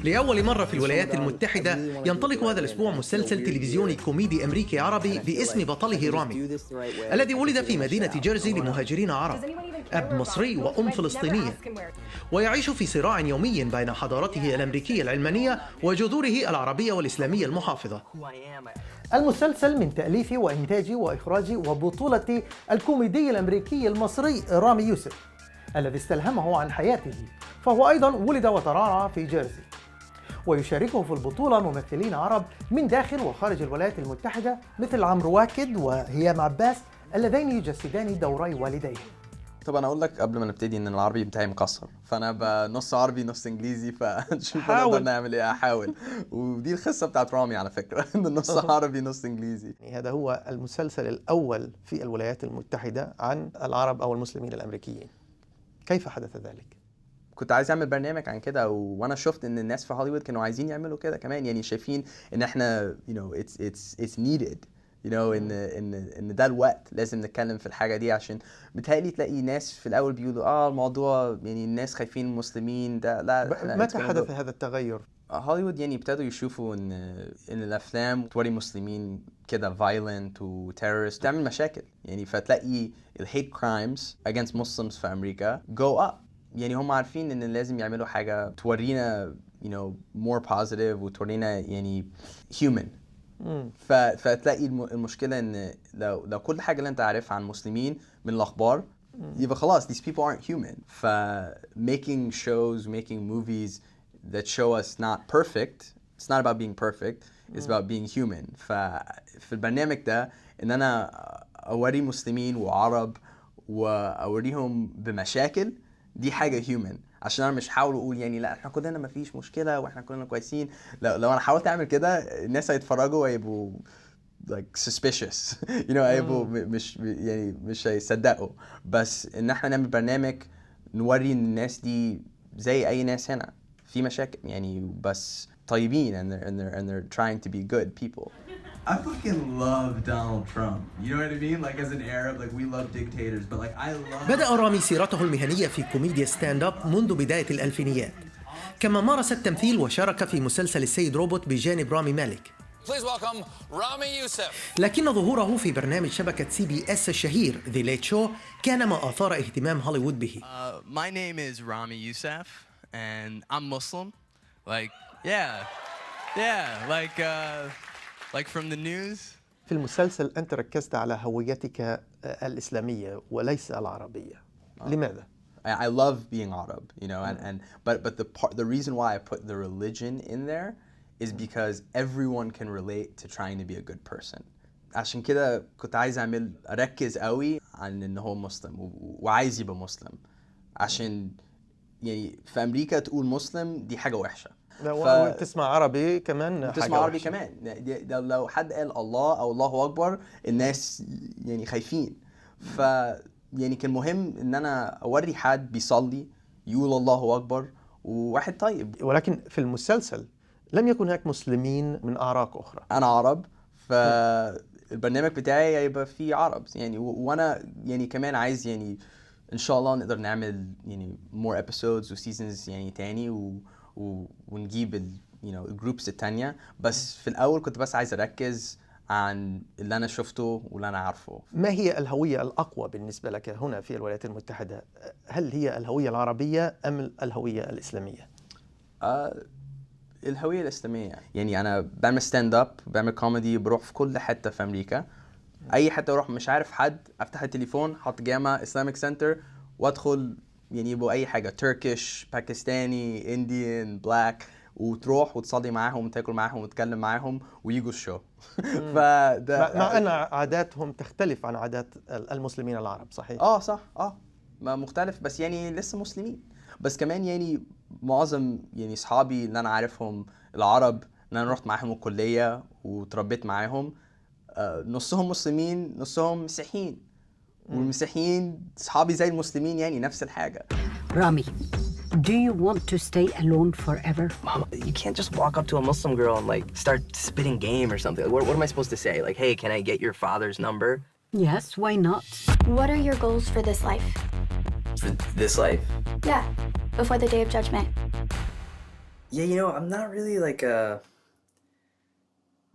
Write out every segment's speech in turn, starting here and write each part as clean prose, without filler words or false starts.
لأول مرة في الولايات المتحدة ينطلق هذا الأسبوع مسلسل تلفزيوني كوميدي أمريكي عربي باسم بطله رامي، الذي ولد في مدينة جيرسي لمهاجرين عرب، أب مصري وأم فلسطينية، ويعيش في صراع يومي بين حضارته الأمريكية العلمانية وجذوره العربية والإسلامية المحافظة. المسلسل من تأليف وإنتاج وإخراج وبطولة الكوميدي الأمريكي المصري رامي يوسف، الذي استلهمه عن حياته، فهو أيضا ولد وترعرع في جيرسي. ويشاركه في البطولة ممثلين عرب من داخل وخارج الولايات المتحدة مثل عمرو واكد وهيام عباس، اللذين يجسدان دوري والديه. طبعا اقول لك قبل ما نبتدي ان العربي بتاعي مكسر، فانا نص عربي نص انجليزي، فنشوف نقدر نعمل ايه. احاول. ودي الخصه بتاعت رامي على فكره، ان نص عربي نص انجليزي. هذا هو المسلسل الاول في الولايات المتحده عن العرب او المسلمين الامريكيين. كيف حدث ذلك؟ كنت عايز اعمل برنامج عن كده، وانا شفت ان الناس في هوليوود كانوا عايزين يعملوا كده كمان، يعني شايفين ان احنا it's needed. ان ده الوقت لازم نتكلم في الحاجه دي، عشان بتهيألي تلاقي ناس في الاول بيقولوا الموضوع يعني الناس خايفين المسلمين ده. لا متى حدث هذا التغير؟ هوليوود يعني ابتدوا يشوفوا ان الافلام توري مسلمين كده violent و terrorist تعمل مشاكل، يعني فتلاقي ال hate crimes against Muslims في امريكا go up. يعني هم عارفين ان لازم يعملوا حاجه تورينا more positive وتورينا يعني human. فتلاقي المشكله ان لو كل حاجه اللي انت عارفها عن مسلمين من الاخبار يبقى خلاص these people aren't human. making shows, making movies that show us not perfect, it's not about being perfect, it's about being human. في البرنامج ده ان انا اوري مسلمين وعرب واوريهم بمشاكل، دي حاجه human، عشان انا مش هحاول اقول يعني لا احنا كلنا مفيش مشكله واحنا كلنا كويسين. لو انا حاولت اعمل كده الناس هيتفرجوا ويبقوا like suspicious هيبقوا مش هيصدقوا. بس ان احنا نعمل برنامج نوري الناس دي زي اي ناس هنا في مشاكل، يعني بس طيبين and they're trying to be good people. I fucking love Donald Trump. You know what I mean? Like as an Arab, like we love dictators, but like I love... بدأ رامي سيرته المهنية في كوميديا ستاند اب منذ بداية الألفينيات، كما مارس التمثيل وشارك في مسلسل السيد روبوت بجانب رامي مالك. Please welcome Ramy Youssef. لكن ظهوره في برنامج شبكة CBS الشهير The Late Show كان ما أثار اهتمام هوليوود به. My name is Ramy Youssef and I'm Muslim. Like like from the news. في المسلسل أنت ركزت على هويتك الإسلامية وليس العربية. لماذا؟ I love being Arab, but the reason why I put the religion in there is because everyone can relate to trying to be a good person. عشان كده كنت عايز أركز قوي عن إن هو مسلم وعايز يبقى مسلم، عشان يعني في أمريكا تقول مسلم دي حاجة وحشة. تسمع عربي كمان تسمع عربي كمان، لو حد قال الله أو الله أكبر الناس يعني خايفين. يعني كان مهم إن أنا أوري حد بيصلي يقول الله أكبر وواحد طيب. ولكن في المسلسل لم يكن هناك مسلمين من أعراق أخرى. أنا عرب، فالبرنامج بتاعي هيبقى فيه عرب يعني، وأنا يعني كمان عايز يعني إن شاء الله نقدر نعمل يعني more episodes و seasons يعني تاني ونجيب الجروبس التانية. بس في الأول كنت بس عايز أركز عن اللي أنا شفته واللي أنا عارفه. ما هي الهوية الأقوى بالنسبة لك هنا في الولايات المتحدة؟ هل هي الهوية العربية أم الهوية الإسلامية؟ الهوية الإسلامية. يعني أنا بعمل ستاند اب، بعمل كوميدي، بروح في كل حتة في أمريكا. أي حتة أروح مش عارف حد، أفتح التليفون حط جامعة إسلاميك سنتر وأدخل، يعني يبقوا أي حاجة تركيش، باكستاني، إنديان، بلاك، وتروح وتصلي معاهم وتاكل معاهم وتتكلم معاهم ويجوا الشو. فده مع أن عاداتهم تختلف عن عادات المسلمين العرب، صحيح؟ صح. ما مختلف، بس يعني لسه مسلمين. بس كمان يعني معظم يعني اصحابي اللي انا عارفهم العرب اللي انا رحت معاهم الكليه وتربيت معاهم، نصهم مسلمين نصهم مسيحيين، والمسيحيين اصحابي زي المسلمين يعني نفس الحاجه. رامي, do you want to stay alone forever? Mom, you can't just walk up to a Muslim girl and like start spitting game or something. What am I supposed to say? Like, hey, can I get your father's number? Yes, why not? What are your goals for this life? For this life? Yeah, before the day of judgment. Yeah, you know, I'm not really like a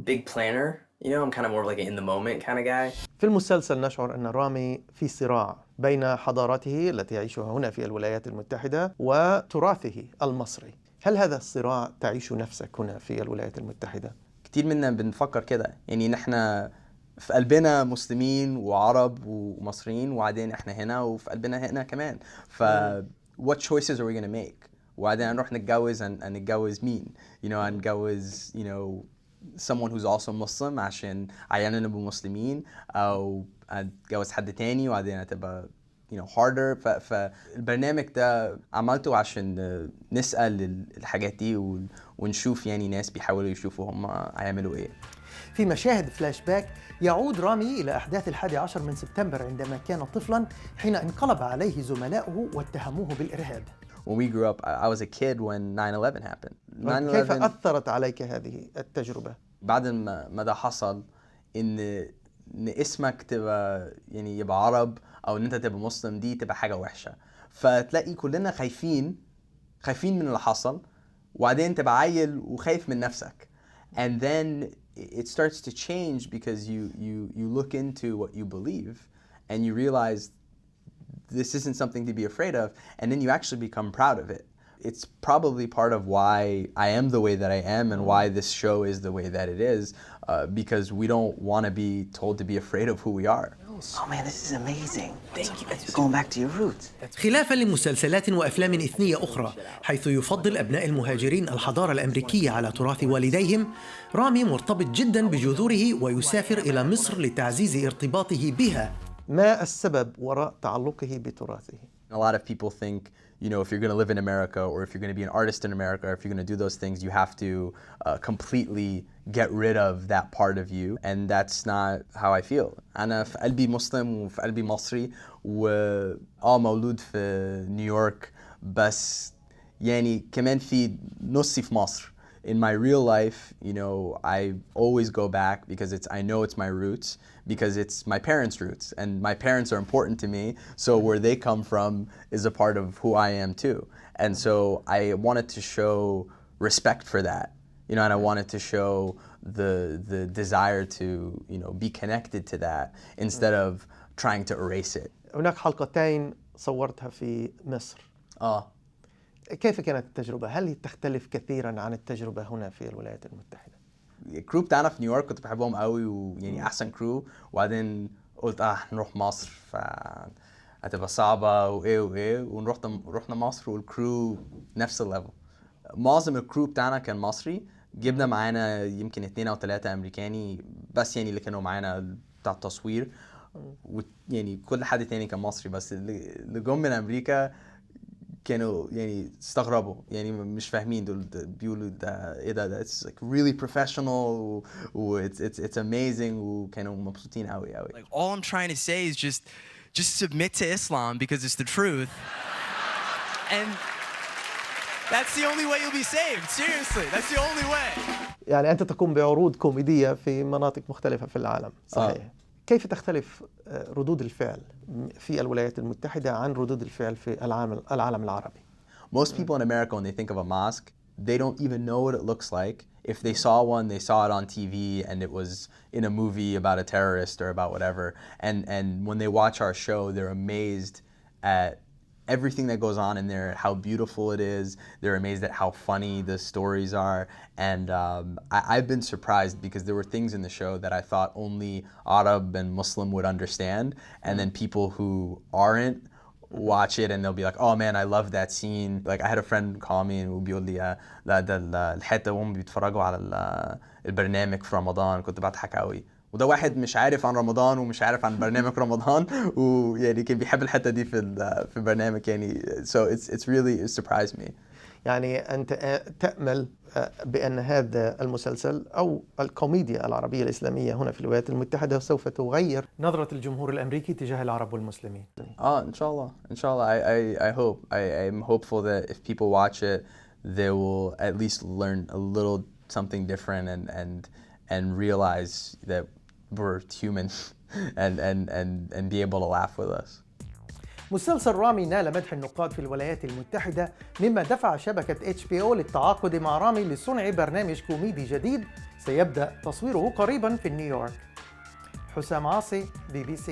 big planner. You know, I'm kind of more of like an in the moment kind of guy. في المسلسل نشعر أن رامي في صراع بين حضارته التي يعيشها هنا في الولايات المتحدة وتراثه المصري. هل هذا الصراع تعيش نفسك هنا في الولايات المتحدة؟ كتير منا بنفكر كده، يعني نحن في قلبنا مسلمين وعرب ومصريين، وبعدين احنا هنا وفي قلبنا هنا كمان. what choices are we gonna make؟ وبعدين نروح نتجوز نتجوز مين؟ you know نتجوز someone who's also Muslim عشان عيالنا نبقوا مسلمين، أو أتجوز حد تاني وبعدين هتبقى harder. فالبرنامج ده عملته عشان نسأل الحاجات دي ونشوف ناس بيحاولوا يشوفوا هم هيعملوا ايه. في مشاهد فلاش باك يعود رامي إلى أحداث 11 من سبتمبر عندما كان طفلاً حين انقلب عليه زملاؤه واتهموه بالإرهاب. When we grew up, I was a kid when 9/11 happened. كيف أثرت عليك هذه التجربة؟ بعد ما ده حصل إن اسمك تبقى يبقى عرب أو إن أنت تبقى مسلم، دي تبقى حاجة وحشة. فتلاقي كلنا خايفين من اللي حصل، وبعدين تبقى عيل وخايف من نفسك. And then it starts to change because you look into what you believe and you realize this isn't something to be afraid of, and then you actually become proud of it. It's probably part of why I am the way that I am and why this show is the way that it is, because we don't want to be told to be afraid of who we are. Oh man, this is amazing. Thank you. You're going back to your roots. خلافاً لمسلسلات وأفلام إثنية أخرى حيث يفضل أبناء المهاجرين الحضارة الأمريكية على تراث والديهم، رامي مرتبط جداً بجذوره ويسافر إلى مصر لتعزيز ارتباطه بها. ما السبب وراء تعلقه بتراثه؟ A lot of people think, if you're going to live in America, or if you're going to be an artist in America, or if you're going to do those things, you have to completely get rid of that part of you. And that's not how I feel. أنا في قلبي مسلم وفي قلبي مصري، مولود في نيويورك، بس كمان في نصي في مصر. In my real life, I always go back because I know it's my roots, because it's my parents' roots, and my parents are important to me, so where they come from is a part of who I am too. And so I wanted to show respect for that, and I wanted to show the desire to, be connected to that instead of trying to erase it. هناك حلقتين صورتها في مصر. كيف كانت التجربة؟ هل تختلف كثيراً عن التجربة هنا في الولايات المتحدة؟ الكرو بتاعنا في نيويورك كنت بحبهم قوي، أحسن كرو، وبعدين قلت نروح مصر فهتبقى صعبة وإيه ورحنا مصر والكرو نفس الليفل. معظم الكرو بتاعنا كان مصري، جبنا معانا يمكن 2 أو 3 أمريكاني بس اللي كانوا معانا بتاع التصوير، كل حد تاني كان مصري، بس اللي جم من أمريكا كانوا استغربوا، مش فاهمين، دول بيقولوا ده ايه ده it's like really professional it's amazing، وكانوا مبسوطين قوي. Like all I'm trying to say is just submit to Islam because it's the truth, and that's the only way you'll be saved. Seriously, that's the only way. أنت تقوم بعروض كوميدية في مناطق مختلفة في العالم، صحيح؟ كيف تختلف ردود الفعل في الولايات المتحدة عن ردود الفعل في العالم العربي؟ Most people in America, when they think of a mosque, they don't even know what it looks like. If they saw one, they saw it on TV and it was in a movie about a terrorist or about whatever. And when they watch our show, they're amazed at everything that goes on in there, how beautiful it is. They're amazed at how funny the stories are. And I've been surprised because there were things in the show that I thought only Arab and Muslim would understand. And then people who aren't watch it and they'll be like, oh man, I love that scene. Like I had a friend call me and بيقول لي ده الحتة وهم بيتفرجوا على البرنامج في رمضان كنت بضحك قوي. وده واحد مش عارف عن رمضان ومش عارف عن برنامج رمضان كان بيحب الحتة دي في البرنامج so it's really surprised me. أنت تأمل بأن هذا المسلسل أو الكوميديا العربية الإسلامية هنا في الولايات المتحدة سوف تغير نظرة الجمهور الأمريكي تجاه العرب والمسلمين. إن شاء الله. I hope. I'm hopeful that if people watch it, they will at least learn a little something different and realize that we're human and be able to laugh with us. مسلسل رامي نال مدح النقاد في الولايات المتحدة، مما دفع شبكة HBO للتعاقد مع رامي لصنع برنامج كوميدي جديد سيبدأ تصويره قريبا في نيويورك. حسام عاصي، BBC.